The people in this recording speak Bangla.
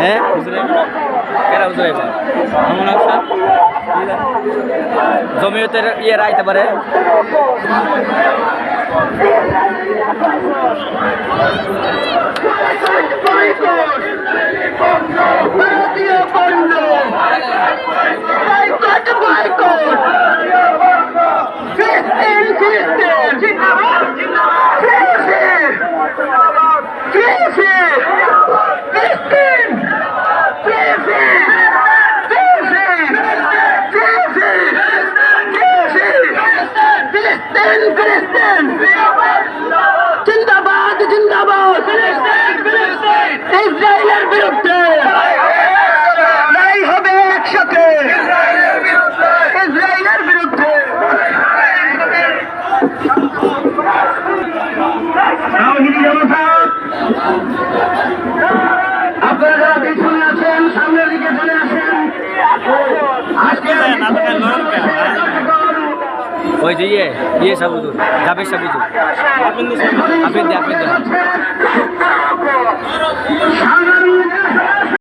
হ্যাঁ কেরা হুজুর এবার এমন অবস্থা জমিয়তের ইয়ে রাইতে পারে জিন্দাবাদ জিন্দাবাদ ইসরায়েলের বিরুদ্ধে লড়াই হবে একসাথে ইসরায়েলের বিরুদ্ধে আপনারা যারা পিছনে আছেন সামনের দিকে চলে আসেন আজকে ওই যে ইয়ে সাবুদুর জাবের সাবুদুর আপনি